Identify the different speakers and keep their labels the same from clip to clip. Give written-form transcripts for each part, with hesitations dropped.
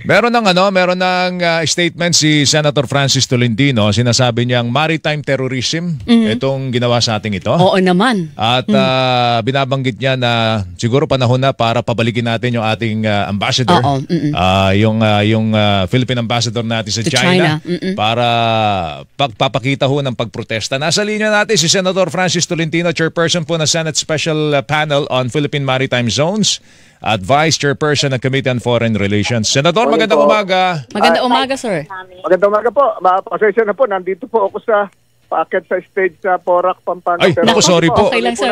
Speaker 1: Meron ng statement si Senator Francis Tolentino. Sinasabi niyang maritime terrorism itong ginawa sa ating ito.
Speaker 2: Oo naman.
Speaker 1: At binabanggit niya na siguro panahon na para pabalikin natin yung ating ambassador. Yung Philippine ambassador natin sa China. Para pagpapakita ho ng pagprotesta. Nasa linya natin si Senator Francis Tolentino, chairperson po ng Senate Special Panel on Philippine Maritime Zones at Vice Chairperson ng Committee on Foreign Relations. Senador, magandang umaga.
Speaker 2: Magandang umaga, sir.
Speaker 3: Magandang umaga po. Pasensya na po. Nandito po ako sa packet sa stage sa Porac, Pampanga.
Speaker 1: Ay, naku, sorry po.
Speaker 2: Okay lang, sir.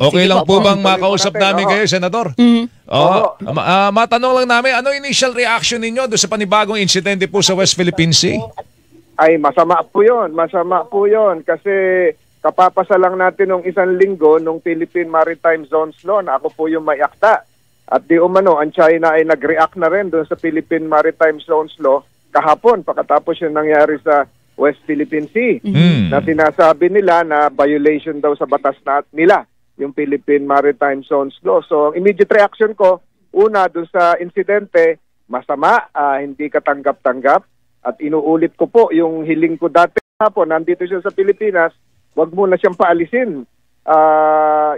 Speaker 1: Okay lang po bang makausap namin kayo, Senador? Matanong lang namin, ano initial reaction ninyo doon sa panibagong insidente po sa West Philippine Sea?
Speaker 3: Ay, masama po yun. Masama po yun. Kasi kapapasa lang natin nung isang linggo nung Philippine Maritime Zones Law na ako po yung may akta. At di umano, ang China ay nag-react na rin doon sa Philippine Maritime Zones Law kahapon pagkatapos yung nangyari sa West Philippine Sea na sinasabi nila na violation daw sa batas nila yung Philippine Maritime Zones Law. So, ang immediate reaction ko, una doon sa insidente, masama, hindi katanggap-tanggap. At inuulit ko po yung hiling ko dati hapon, nandito siya sa Pilipinas, wag mo na siyang paalisin.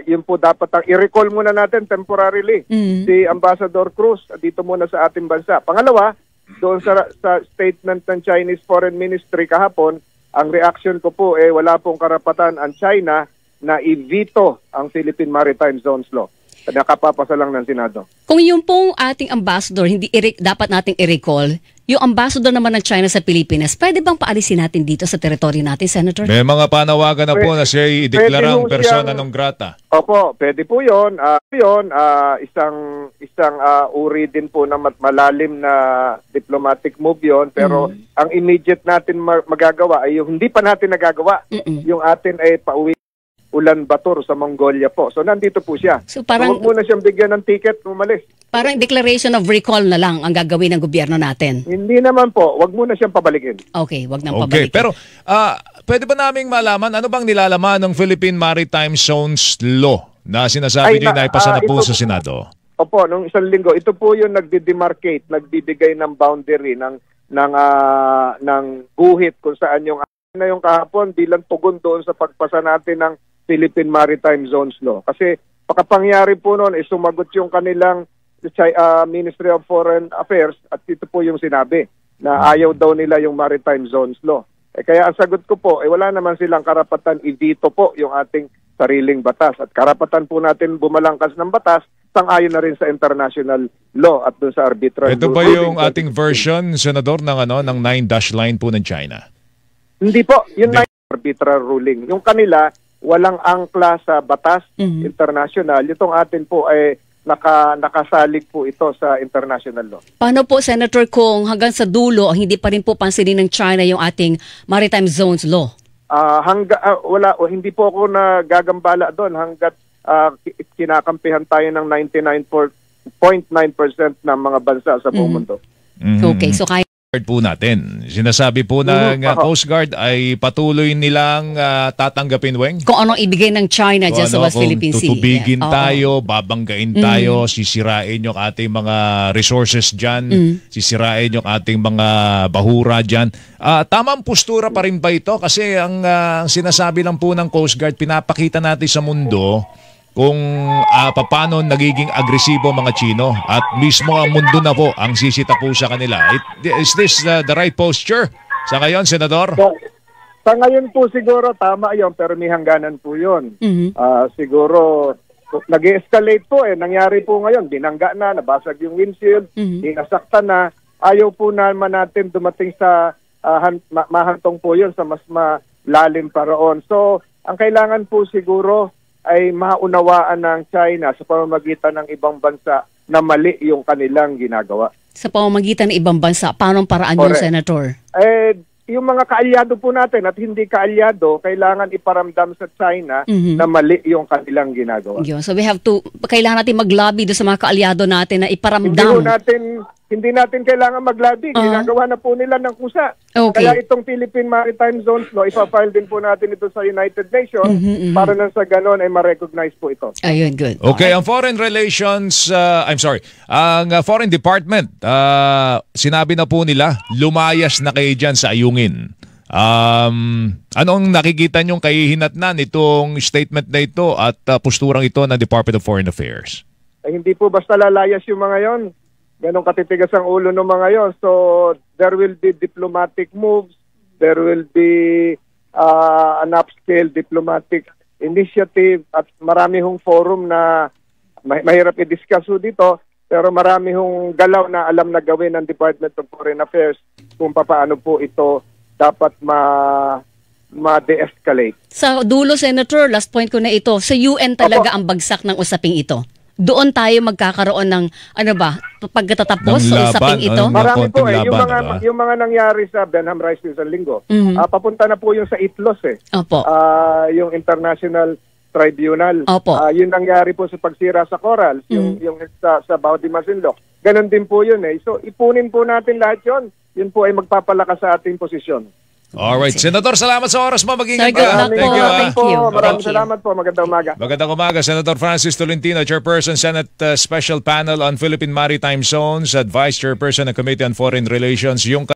Speaker 3: Yun po dapat i-recall muna natin temporarily si Ambassador Cruz dito muna sa ating bansa. Pangalawa, doon sa statement ng Chinese Foreign Ministry kahapon, ang reaction ko po wala pong karapatan ang China na i-veto ang Philippine Maritime Zones Law. Nakapapasa lang ng Senado.
Speaker 2: Kung yung pong ating ambassador, hindi dapat nating i-recall, yung ambassador naman ng China sa Pilipinas, pwede bang paalisin natin dito sa teritoryo natin, Senator?
Speaker 1: May mga panawagan na po na siya i-deklarang persona non grata.
Speaker 3: Opo, pwede po yun. Isang uri din po na malalim na diplomatic move yun. Pero ang immediate natin magagawa ay yung hindi pa natin nagagawa. Yung atin ay pauwi Ulaanbaatar sa Mongolia po. So nandito po siya. So parang huwag muna siyang bigyan ng ticket, umalis.
Speaker 2: Parang declaration of recall na lang ang gagawin ng gobyerno natin.
Speaker 3: Hindi naman po. Huwag muna siyang pabalikin.
Speaker 2: Okay, huwag nang pabalikin.
Speaker 1: Pero pwede ba naming malaman ano bang nilalaman ng Philippine Maritime Zones Law na sinasabi niyo na ipasa na po sa Senado?
Speaker 3: Opo, nung isang linggo, ito po yung nagdi-demarcate, nagbibigay ng boundary ng guhit kung saan yung kahapon bilang tugon doon sa pagpasa natin ng Philippine Maritime Zones Law. Kasi pagkapangyari po noon, sumagot yung kanilang Ministry of Foreign Affairs at ito po yung sinabi na ayaw daw nila yung Maritime Zones Law. Kaya ang sagot ko po, wala naman silang karapatan i-veto po yung ating sariling batas. At karapatan po natin bumalangkas ng batas sang-ayon na rin sa international law at dun sa arbitral.
Speaker 1: Ito ba yung ating version, Senador, ng 9-dash line po ng China?
Speaker 3: Hindi po. Yung arbitral ruling. Yung kanila, walang angkla sa batas international. Itong atin po ay nakasalig po ito sa international law.
Speaker 2: Paano po, Senator, kung hanggang sa dulo hindi pa rin po pansinin ng China yung ating Maritime Zones Law?
Speaker 3: Hindi po ako nagagambala doon hanggat kinakampihan tayo ng 99.9% ng mga bansa sa buong mundo.
Speaker 2: Okay, so kaya
Speaker 1: po natin. Sinasabi po ng Coast Guard ay patuloy nilang tatanggapin, Weng?
Speaker 2: Kung anong ibigay ng China dyan sa West Philippine Sea.
Speaker 1: Tutubigin tayo, babanggain tayo, sisirain yung ating mga resources dyan, sisirain yung ating mga bahura dyan. Tamang postura pa rin ba ito? Kasi ang sinasabi lang po ng Coast Guard, pinapakita natin sa mundo kung paano nagiging agresibo mga Chino at mismo ang mundo na po ang sisita po sa kanila. Is this the right posture sa ngayon, Senador?
Speaker 3: Sa ngayon po siguro tama yun, pero may hangganan po yun. Siguro nag-escalate po Nangyari po ngayon, binangga na, nabasag yung windshield, nasaktan na. Ayaw po naman natin dumating sa mahantong po yun sa mas malalim pa roon. So, ang kailangan po siguro ay maunawaan ng China sa pamamagitan ng ibang bansa na mali yung kanilang ginagawa.
Speaker 2: Sa pamamagitan ng ibang bansa, paano paraan yun, Senator?
Speaker 3: Yung mga kaalyado po natin at hindi kaalyado, kailangan iparamdam sa China na mali yung kanilang ginagawa.
Speaker 2: So kailangan natin mag-lobby doon sa mga kaalyado natin na iparamdam.
Speaker 3: hindi natin kailangan maglabi. Ginagawa na po nila ng kusa.
Speaker 2: Okay.
Speaker 3: Kaya itong Philippine Maritime Zones Law, ipafile din po natin ito sa United Nations para nang sa ganon ay ma-recognize po ito.
Speaker 2: Ayun, good.
Speaker 1: Okay, ang Foreign Relations, ang Foreign Department, sinabi na po nila, lumayas na kayo dyan sa ayungin. Anong nakikita niyong kahihinatnan itong statement na ito at posturang ito ng Department of Foreign Affairs?
Speaker 3: Ay, hindi po basta lalayas yung mga yon. Ganong katitigas ang ulo ng mga yon. So, there will be diplomatic moves. There will be an upscale diplomatic initiative at marami hong forum na mahirap i-discuss dito, pero marami hong galaw na alam na gawin ng Department of Foreign Affairs kung paano po ito dapat ma-de-escalate.
Speaker 2: Sa dulo, Senator, last point ko na ito, sa UN talaga ang bagsak ng usaping ito. Doon tayo magkakaroon ng, pagkatatapos sa usaping ito?
Speaker 3: Marami po
Speaker 1: laban,
Speaker 3: yung mga nangyari sa Benham Rice isang linggo, papunta na po yung sa ITLOS
Speaker 2: Opo.
Speaker 3: Yung International Tribunal.
Speaker 2: Opo.
Speaker 3: Yung nangyari po sa pagsira sa corals, yung sa Baudi Masinloc. Ganon din po yun So ipunin po natin lahat yun. Yun po ay magpapalakas sa ating posisyon.
Speaker 1: Alright. Senator, salamat sa oras mo. Mag-ingat
Speaker 2: Sir,
Speaker 1: ka.
Speaker 2: good luck po. Thank you.
Speaker 3: Maraming salamat po. Magandang umaga.
Speaker 1: Magandang umaga. Senator Francis Tolentino, Chairperson, Senate Special Panel on Philippine Maritime Zones at Vice Chairperson ng Committee on Foreign Relations. Yung